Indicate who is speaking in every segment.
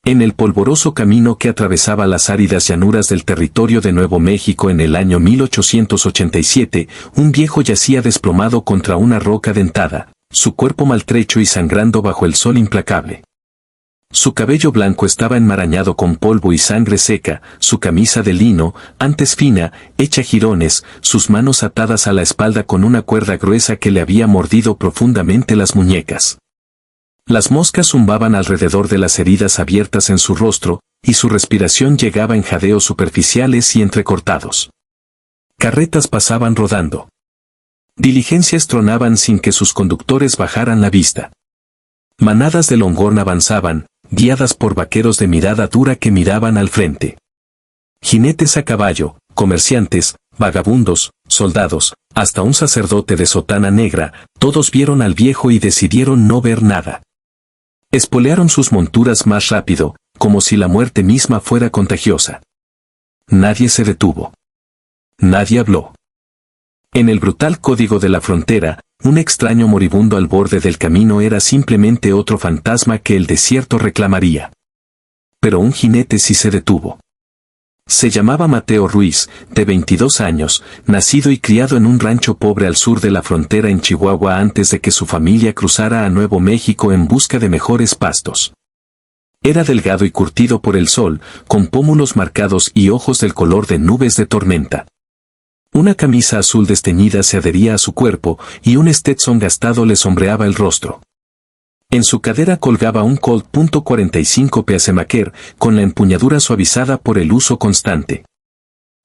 Speaker 1: En el polvoroso camino que atravesaba las áridas llanuras del territorio de Nuevo México en el año 1887, un viejo yacía desplomado contra una roca dentada, su cuerpo maltrecho y sangrando bajo el sol implacable. Su cabello blanco estaba enmarañado con polvo y sangre seca, su camisa de lino, antes fina, hecha jirones, sus manos atadas a la espalda con una cuerda gruesa que le había mordido profundamente las muñecas. Las moscas zumbaban alrededor de las heridas abiertas en su rostro, y su respiración llegaba en jadeos superficiales y entrecortados. Carretas pasaban rodando. Diligencias tronaban sin que sus conductores bajaran la vista. Manadas de Longhorn avanzaban, guiadas por vaqueros de mirada dura que miraban al frente. Jinetes a caballo, comerciantes, vagabundos, soldados, hasta un sacerdote de sotana negra, todos vieron al viejo y decidieron no ver nada. Espolearon sus monturas más rápido, como si la muerte misma fuera contagiosa. Nadie se detuvo. Nadie habló. En el brutal código de la frontera, un extraño moribundo al borde del camino era simplemente otro fantasma que el desierto reclamaría. Pero un jinete sí se detuvo. Se llamaba Mateo Ruiz, de 22 años, nacido y criado en un rancho pobre al sur de la frontera en Chihuahua antes de que su familia cruzara a Nuevo México en busca de mejores pastos. Era delgado y curtido por el sol, con pómulos marcados y ojos del color de nubes de tormenta. Una camisa azul desteñida se adhería a su cuerpo y un Stetson gastado le sombreaba el rostro. En su cadera colgaba un Colt .45 Peacemaker, con la empuñadura suavizada por el uso constante.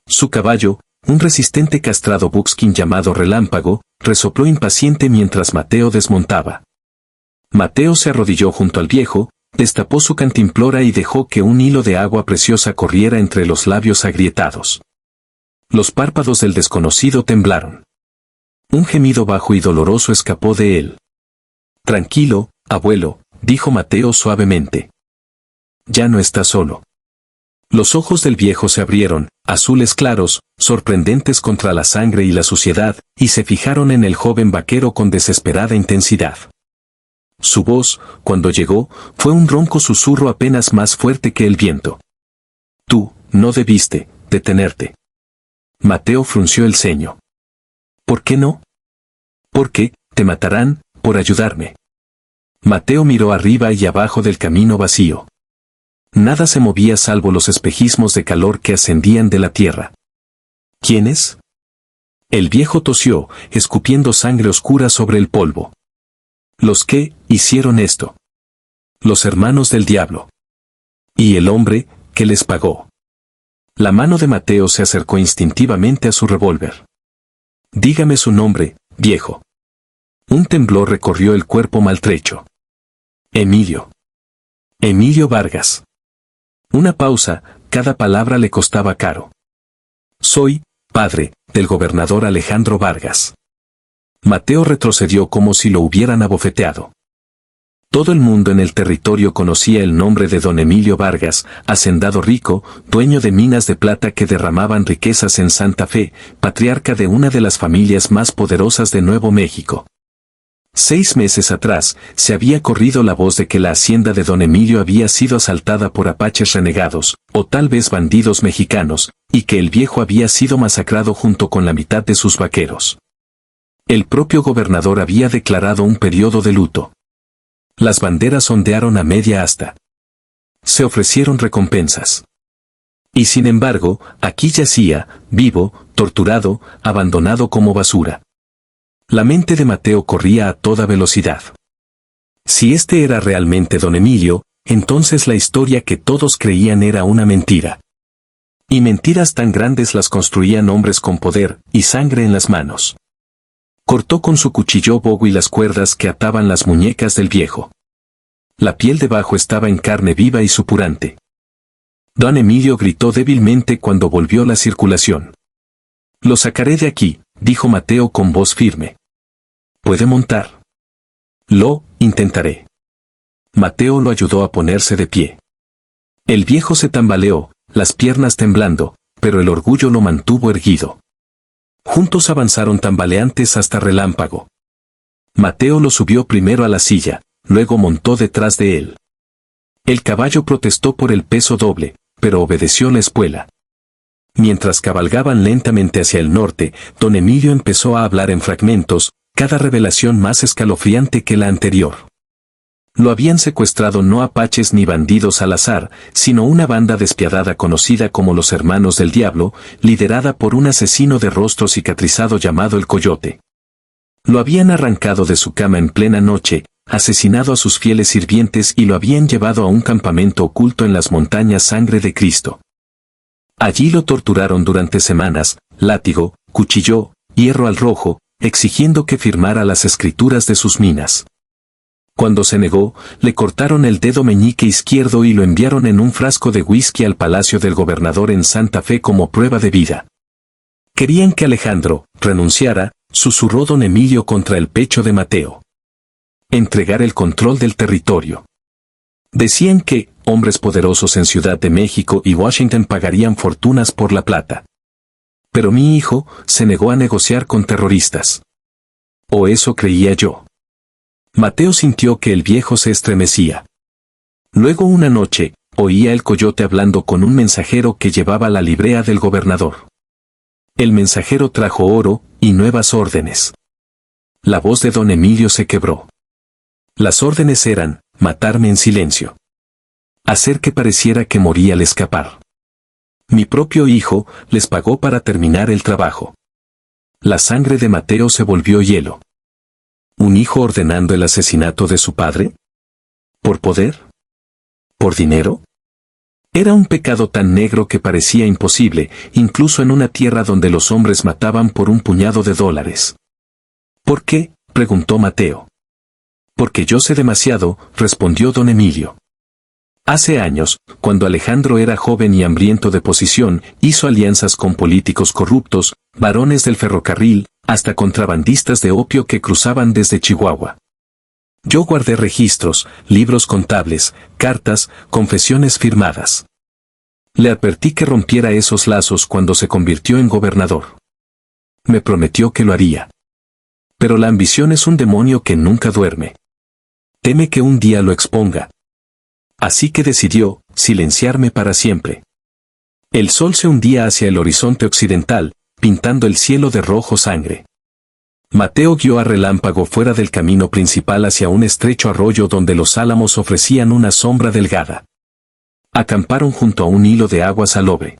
Speaker 1: Su caballo, un resistente castrado buckskin llamado Relámpago, resopló impaciente mientras Mateo desmontaba. Mateo se arrodilló junto al viejo, destapó su cantimplora y dejó que un hilo de agua preciosa corriera entre los labios agrietados. Los párpados del desconocido temblaron. Un gemido bajo y doloroso escapó de él. Tranquilo, abuelo, dijo Mateo suavemente. Ya no está solo. Los ojos del viejo se abrieron, azules claros, sorprendentes contra la sangre y la suciedad, y se fijaron en el joven vaquero con desesperada intensidad. Su voz, cuando llegó, fue un ronco susurro apenas más fuerte que el viento. Tú, no debiste, detenerte. Mateo frunció el ceño. ¿Por qué no? Porque, te matarán, por ayudarme. Mateo miró arriba y abajo del camino vacío. Nada se movía salvo los espejismos de calor que ascendían de la tierra. ¿Quiénes? El viejo tosió, escupiendo sangre oscura sobre el polvo. ¿Los que hicieron esto? Los hermanos del diablo. ¿Y el hombre que les pagó? La mano de Mateo se acercó instintivamente a su revólver. Dígame su nombre, viejo. Un temblor recorrió el cuerpo maltrecho. Emilio. Emilio Vargas. Una pausa, cada palabra le costaba caro. Soy, padre, del gobernador Alejandro Vargas. Mateo retrocedió como si lo hubieran abofeteado. Todo el mundo en el territorio conocía el nombre de don Emilio Vargas, hacendado rico, dueño de minas de plata que derramaban riquezas en Santa Fe, patriarca de una de las familias más poderosas de Nuevo México. 6 meses atrás, se había corrido la voz de que la hacienda de don Emilio había sido asaltada por apaches renegados, o tal vez bandidos mexicanos, y que el viejo había sido masacrado junto con la mitad de sus vaqueros. El propio gobernador había declarado un periodo de luto. Las banderas ondearon a media asta. Se ofrecieron recompensas. Y sin embargo, aquí yacía, vivo, torturado, abandonado como basura. La mente de Mateo corría a toda velocidad. Si este era realmente don Emilio, entonces la historia que todos creían era una mentira. Y mentiras tan grandes las construían hombres con poder y sangre en las manos. Cortó con su cuchillo Bowie las cuerdas que ataban las muñecas del viejo. La piel debajo estaba en carne viva y supurante. Don Emilio gritó débilmente cuando volvió la circulación. Lo sacaré de aquí, dijo Mateo con voz firme. ¿Puede montar? Lo intentaré. Mateo lo ayudó a ponerse de pie. El viejo se tambaleó, las piernas temblando, pero el orgullo lo mantuvo erguido. Juntos avanzaron tambaleantes hasta Relámpago. Mateo lo subió primero a la silla, luego montó detrás de él. El caballo protestó por el peso doble, pero obedeció la espuela. Mientras cabalgaban lentamente hacia el norte, don Emilio empezó a hablar en fragmentos, cada revelación más escalofriante que la anterior. Lo habían secuestrado no apaches ni bandidos al azar, sino una banda despiadada conocida como los Hermanos del Diablo, liderada por un asesino de rostro cicatrizado llamado el Coyote. Lo habían arrancado de su cama en plena noche, asesinado a sus fieles sirvientes y lo habían llevado a un campamento oculto en las montañas Sangre de Cristo. Allí lo torturaron durante semanas, látigo, cuchillo, hierro al rojo, exigiendo que firmara las escrituras de sus minas. Cuando se negó, le cortaron el dedo meñique izquierdo y lo enviaron en un frasco de whisky al palacio del gobernador en Santa Fe como prueba de vida. Querían que Alejandro renunciara, susurró don Emilio contra el pecho de Mateo. Entregar el control del territorio. Decían que hombres poderosos en Ciudad de México y Washington pagarían fortunas por la plata. Pero mi hijo se negó a negociar con terroristas. O eso creía yo. Mateo sintió que el viejo se estremecía. Luego una noche, oía el Coyote hablando con un mensajero que llevaba la librea del gobernador. El mensajero trajo oro y nuevas órdenes. La voz de don Emilio se quebró. Las órdenes eran, matarme en silencio. Hacer que pareciera que moría al escapar. Mi propio hijo les pagó para terminar el trabajo. La sangre de Mateo se volvió hielo. ¿Un hijo ordenando el asesinato de su padre? ¿Por poder? ¿Por dinero? Era un pecado tan negro que parecía imposible, incluso en una tierra donde los hombres mataban por un puñado de dólares. ¿Por qué?, preguntó Mateo. Porque yo sé demasiado, respondió don Emilio. Hace años, cuando Alejandro era joven y hambriento de posición, hizo alianzas con políticos corruptos, varones del ferrocarril, hasta contrabandistas de opio que cruzaban desde Chihuahua. Yo guardé registros, libros contables, cartas, confesiones firmadas. Le advertí que rompiera esos lazos cuando se convirtió en gobernador. Me prometió que lo haría. Pero la ambición es un demonio que nunca duerme. Teme que un día lo exponga. Así que decidió silenciarme para siempre. El sol se hundía hacia el horizonte occidental, pintando el cielo de rojo sangre. Mateo guió a Relámpago fuera del camino principal hacia un estrecho arroyo donde los álamos ofrecían una sombra delgada. Acamparon junto a un hilo de agua salobre.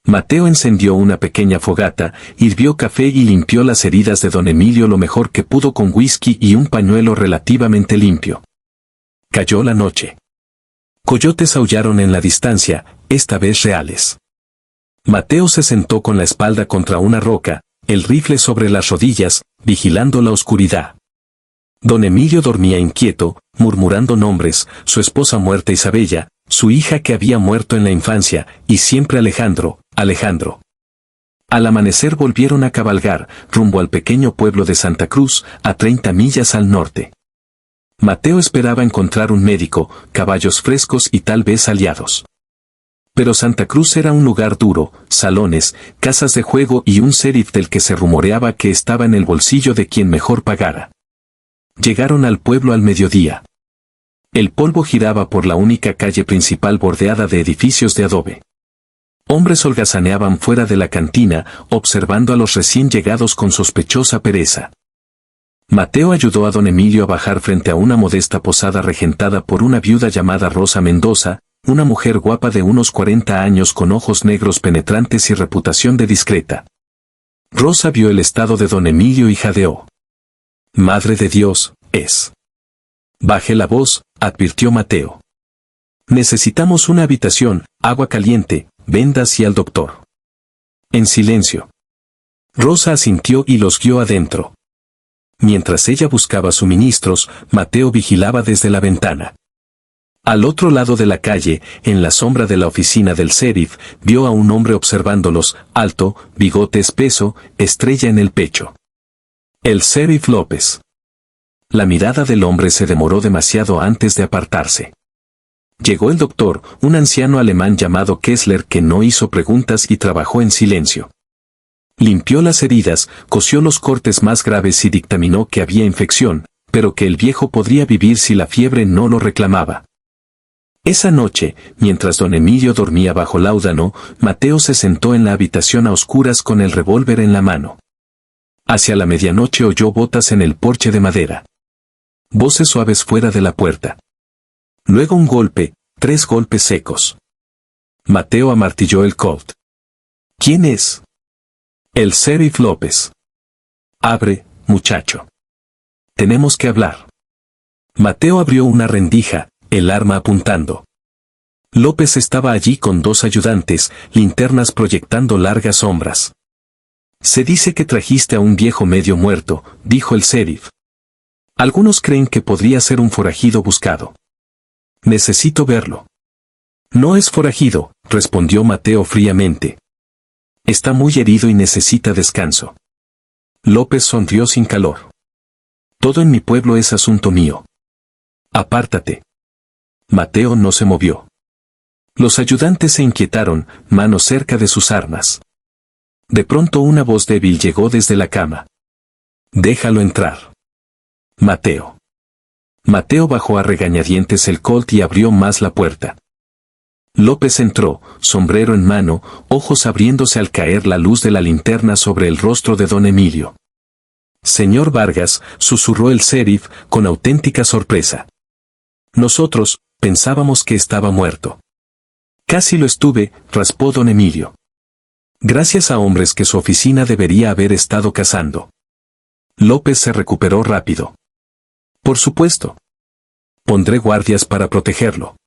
Speaker 1: Mateo encendió una pequeña fogata, hirvió café y limpió las heridas de don Emilio lo mejor que pudo con whisky y un pañuelo relativamente limpio. Cayó la noche. Coyotes aullaron en la distancia, esta vez reales. Mateo se sentó con la espalda contra una roca, el rifle sobre las rodillas, vigilando la oscuridad. Don Emilio dormía inquieto, murmurando nombres, su esposa muerta Isabella, su hija que había muerto en la infancia, y siempre Alejandro, Alejandro. Al amanecer volvieron a cabalgar, rumbo al pequeño pueblo de Santa Cruz, a 30 millas al norte. Mateo esperaba encontrar un médico, caballos frescos y tal vez aliados. Pero Santa Cruz era un lugar duro, salones, casas de juego y un sheriff del que se rumoreaba que estaba en el bolsillo de quien mejor pagara. Llegaron al pueblo al mediodía. El polvo giraba por la única calle principal bordeada de edificios de adobe. Hombres holgazaneaban fuera de la cantina, observando a los recién llegados con sospechosa pereza. Mateo ayudó a don Emilio a bajar frente a una modesta posada regentada por una viuda llamada Rosa Mendoza, una mujer guapa de unos 40 años con ojos negros penetrantes y reputación de discreta. Rosa vio el estado de don Emilio y jadeó. Madre de Dios, es. Baje la voz, advirtió Mateo. Necesitamos una habitación, agua caliente, vendas y al doctor. En silencio. Rosa asintió y los guió adentro. Mientras ella buscaba suministros, Mateo vigilaba desde la ventana. Al otro lado de la calle, en la sombra de la oficina del sheriff, vio a un hombre observándolos, alto, bigote espeso, estrella en el pecho. El sheriff López. La mirada del hombre se demoró demasiado antes de apartarse. Llegó el doctor, un anciano alemán llamado Kessler que no hizo preguntas y trabajó en silencio. Limpió las heridas, cosió los cortes más graves y dictaminó que había infección, pero que el viejo podría vivir si la fiebre no lo reclamaba. Esa noche, mientras don Emilio dormía bajo láudano, Mateo se sentó en la habitación a oscuras con el revólver en la mano. Hacia la medianoche oyó botas en el porche de madera. Voces suaves fuera de la puerta. Luego un golpe, 3 golpes secos. Mateo amartilló el Colt. ¿Quién es? El sheriff López. Abre, muchacho. Tenemos que hablar. Mateo abrió una rendija, el arma apuntando. López estaba allí con 2 ayudantes, linternas proyectando largas sombras. Se dice que trajiste a un viejo medio muerto, dijo el sheriff. Algunos creen que podría ser un forajido buscado. Necesito verlo. No es forajido, respondió Mateo fríamente. Está muy herido y necesita descanso. López sonrió sin calor. Todo en mi pueblo es asunto mío. Apártate. Mateo no se movió. Los ayudantes se inquietaron, manos cerca de sus armas. De pronto una voz débil llegó desde la cama. Déjalo entrar. Mateo. Mateo bajó a regañadientes el Colt y abrió más la puerta. López entró, sombrero en mano, ojos abriéndose al caer la luz de la linterna sobre el rostro de don Emilio. Señor Vargas, susurró el sheriff, con auténtica sorpresa. Nosotros, pensábamos que estaba muerto. Casi lo estuve, raspó don Emilio. Gracias a hombres que su oficina debería haber estado cazando. López se recuperó rápido. Por supuesto. Pondré guardias para protegerlo.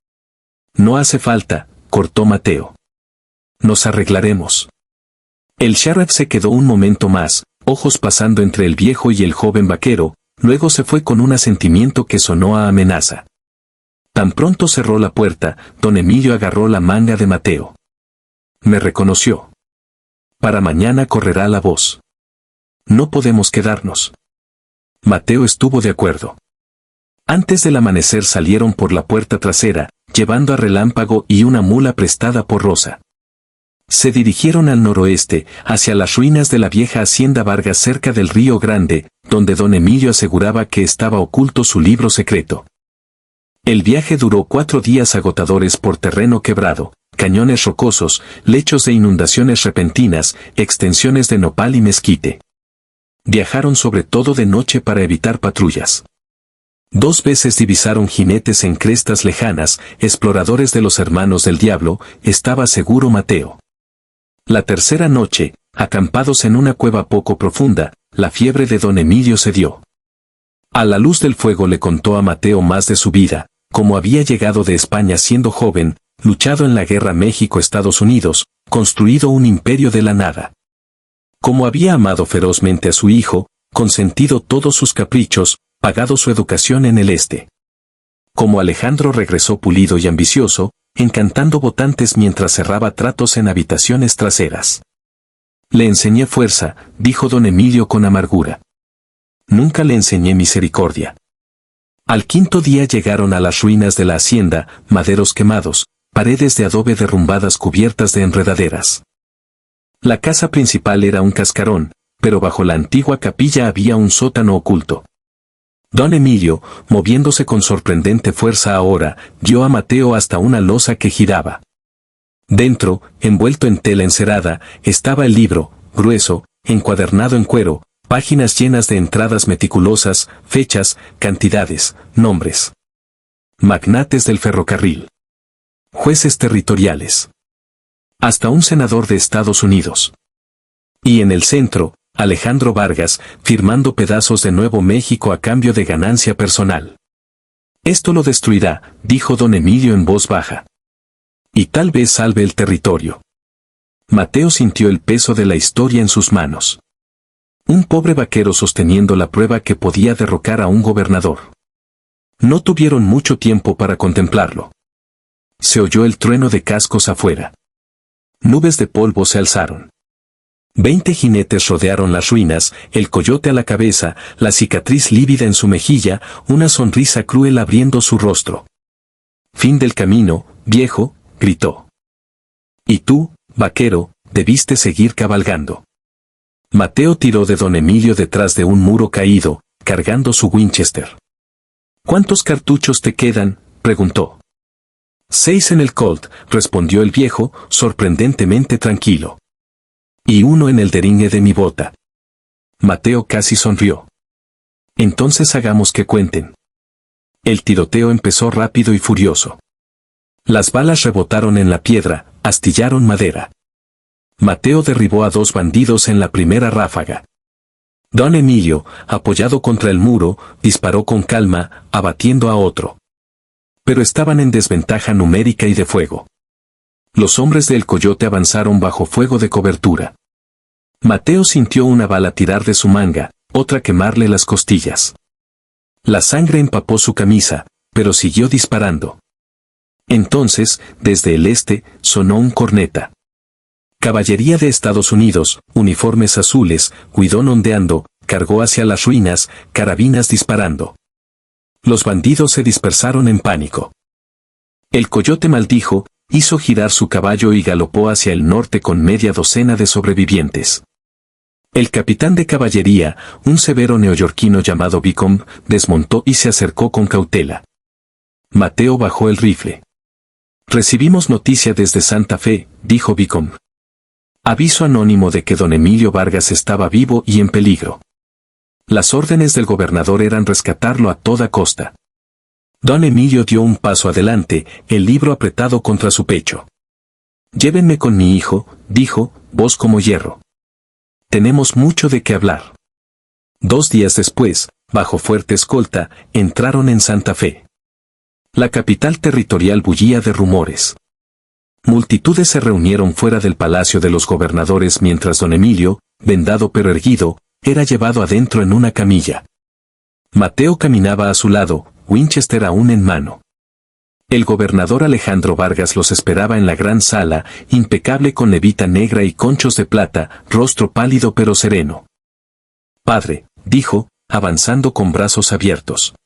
Speaker 1: No hace falta, cortó Mateo. Nos arreglaremos. El sheriff se quedó un momento más, ojos pasando entre el viejo y el joven vaquero, luego se fue con un asentimiento que sonó a amenaza. Tan pronto cerró la puerta, don Emilio agarró la manga de Mateo. Me reconoció. Para mañana correrá la voz. No podemos quedarnos. Mateo estuvo de acuerdo. Antes del amanecer salieron por la puerta trasera, llevando a Relámpago y una mula prestada por Rosa. Se dirigieron al noroeste, hacia las ruinas de la vieja hacienda Vargas cerca del Río Grande, donde don Emilio aseguraba que estaba oculto su libro secreto. El viaje duró 4 días agotadores por terreno quebrado, cañones rocosos, lechos de inundaciones repentinas, extensiones de nopal y mezquite. Viajaron sobre todo de noche para evitar patrullas. 2 veces divisaron jinetes en crestas lejanas, exploradores de los hermanos del diablo, estaba seguro Mateo. La tercera noche, acampados en una cueva poco profunda, la fiebre de don Emilio cedió. A la luz del fuego le contó a Mateo más de su vida, cómo había llegado de España siendo joven, luchado en la guerra México-Estados Unidos, construido un imperio de la nada. Cómo había amado ferozmente a su hijo, consentido todos sus caprichos, pagado su educación en el este. Como Alejandro regresó pulido y ambicioso, encantando votantes mientras cerraba tratos en habitaciones traseras. Le enseñé fuerza, dijo don Emilio con amargura. Nunca le enseñé misericordia. Al 5.º día llegaron a las ruinas de la hacienda, maderos quemados, paredes de adobe derrumbadas cubiertas de enredaderas. La casa principal era un cascarón, pero bajo la antigua capilla había un sótano oculto. Don Emilio, moviéndose con sorprendente fuerza ahora, guió a Mateo hasta una losa que giraba. Dentro, envuelto en tela encerada, estaba el libro, grueso, encuadernado en cuero, páginas llenas de entradas meticulosas, fechas, cantidades, nombres. Magnates del ferrocarril. Jueces territoriales. Hasta un senador de Estados Unidos. Y en el centro, Alejandro Vargas, firmando pedazos de Nuevo México a cambio de ganancia personal. Esto lo destruirá, dijo don Emilio en voz baja. Y tal vez salve el territorio. Mateo sintió el peso de la historia en sus manos. Un pobre vaquero sosteniendo la prueba que podía derrocar a un gobernador. No tuvieron mucho tiempo para contemplarlo. Se oyó el trueno de cascos afuera. Nubes de polvo se alzaron. 20 jinetes rodearon las ruinas, el coyote a la cabeza, la cicatriz lívida en su mejilla, una sonrisa cruel abriendo su rostro. Fin del camino, viejo, gritó. Y tú, vaquero, debiste seguir cabalgando. Mateo tiró de don Emilio detrás de un muro caído, cargando su Winchester. ¿Cuántos cartuchos te quedan?, preguntó. 6 en el Colt, respondió el viejo, sorprendentemente tranquilo. Y 1 en el deringue de mi bota. Mateo casi sonrió. Entonces hagamos que cuenten. El tiroteo empezó rápido y furioso. Las balas rebotaron en la piedra, astillaron madera. Mateo derribó a 2 bandidos en la primera ráfaga. Don Emilio, apoyado contra el muro, disparó con calma, abatiendo a otro. Pero estaban en desventaja numérica y de fuego. Los hombres del Coyote avanzaron bajo fuego de cobertura. Mateo sintió una bala tirar de su manga, otra quemarle las costillas. La sangre empapó su camisa, pero siguió disparando. Entonces, desde el este, sonó un corneta. Caballería de Estados Unidos, uniformes azules, huidón ondeando, cargó hacia las ruinas, carabinas disparando. Los bandidos se dispersaron en pánico. El Coyote maldijo, hizo girar su caballo y galopó hacia el norte con media docena de sobrevivientes. El capitán de caballería, un severo neoyorquino llamado Beacom, desmontó y se acercó con cautela. Mateo bajó el rifle. Recibimos noticia desde Santa Fe, dijo Beacom. Aviso anónimo de que don Emilio Vargas estaba vivo y en peligro. Las órdenes del gobernador eran rescatarlo a toda costa. Don Emilio dio un paso adelante, el libro apretado contra su pecho. Llévenme con mi hijo, dijo, voz como hierro. Tenemos mucho de qué hablar. 2 días después, bajo fuerte escolta, entraron en Santa Fe. La capital territorial bullía de rumores. Multitudes se reunieron fuera del palacio de los gobernadores mientras don Emilio, vendado pero erguido, era llevado adentro en una camilla. Mateo caminaba a su lado, Winchester aún en mano. El gobernador Alejandro Vargas los esperaba en la gran sala, impecable con levita negra y conchos de plata, rostro pálido pero sereno. Padre, dijo, avanzando con brazos abiertos.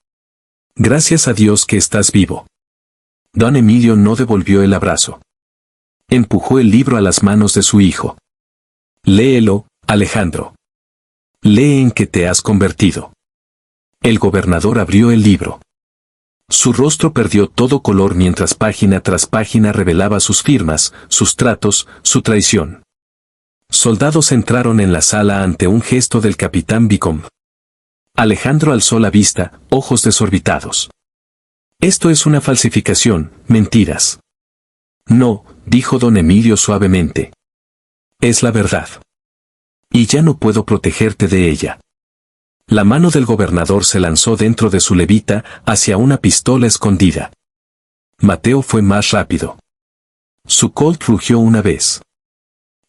Speaker 1: Gracias a Dios que estás vivo. Don Emilio no devolvió el abrazo. Empujó el libro a las manos de su hijo. Léelo, Alejandro. Lee en qué te has convertido. El gobernador abrió el libro. Su rostro perdió todo color mientras página tras página revelaba sus firmas, sus tratos, su traición. Soldados entraron en la sala ante un gesto del capitán Beacom. Alejandro alzó la vista, ojos desorbitados. Esto es una falsificación, mentiras. No, dijo don Emilio suavemente. Es la verdad. Y ya no puedo protegerte de ella. La mano del gobernador se lanzó dentro de su levita, hacia una pistola escondida. Mateo fue más rápido. Su Colt rugió una vez.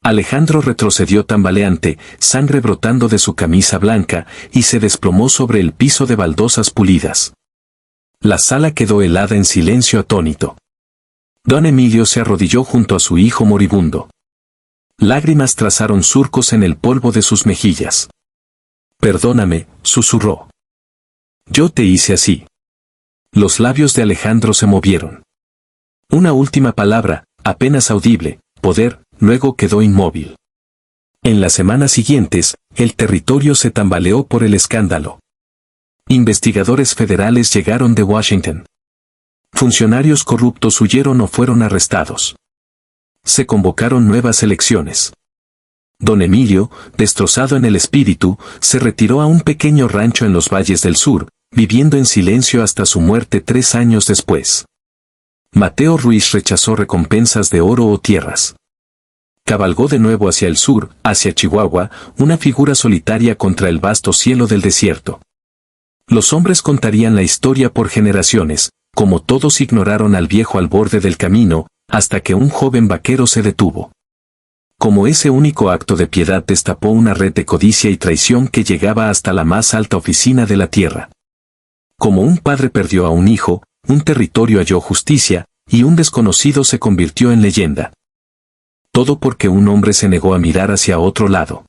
Speaker 1: Alejandro retrocedió tambaleante, sangre brotando de su camisa blanca, y se desplomó sobre el piso de baldosas pulidas. La sala quedó helada en silencio atónito. Don Emilio se arrodilló junto a su hijo moribundo. Lágrimas trazaron surcos en el polvo de sus mejillas. Perdóname, susurró. Yo te hice así. Los labios de Alejandro se movieron. Una última palabra, apenas audible, poder, luego quedó inmóvil. En las semanas siguientes, el territorio se tambaleó por el escándalo. Investigadores federales llegaron de Washington. Funcionarios corruptos huyeron o fueron arrestados. Se convocaron nuevas elecciones. Don Emilio, destrozado en el espíritu, se retiró a un pequeño rancho en los valles del sur, viviendo en silencio hasta su muerte 3 años después. Mateo Ruiz rechazó recompensas de oro o tierras. Cabalgó de nuevo hacia el sur, hacia Chihuahua, una figura solitaria contra el vasto cielo del desierto. Los hombres contarían la historia por generaciones, como todos ignoraron al viejo al borde del camino, hasta que un joven vaquero se detuvo. Como ese único acto de piedad destapó una red de codicia y traición que llegaba hasta la más alta oficina de la tierra. Como un padre perdió a un hijo, un territorio halló justicia, y un desconocido se convirtió en leyenda. Todo porque un hombre se negó a mirar hacia otro lado.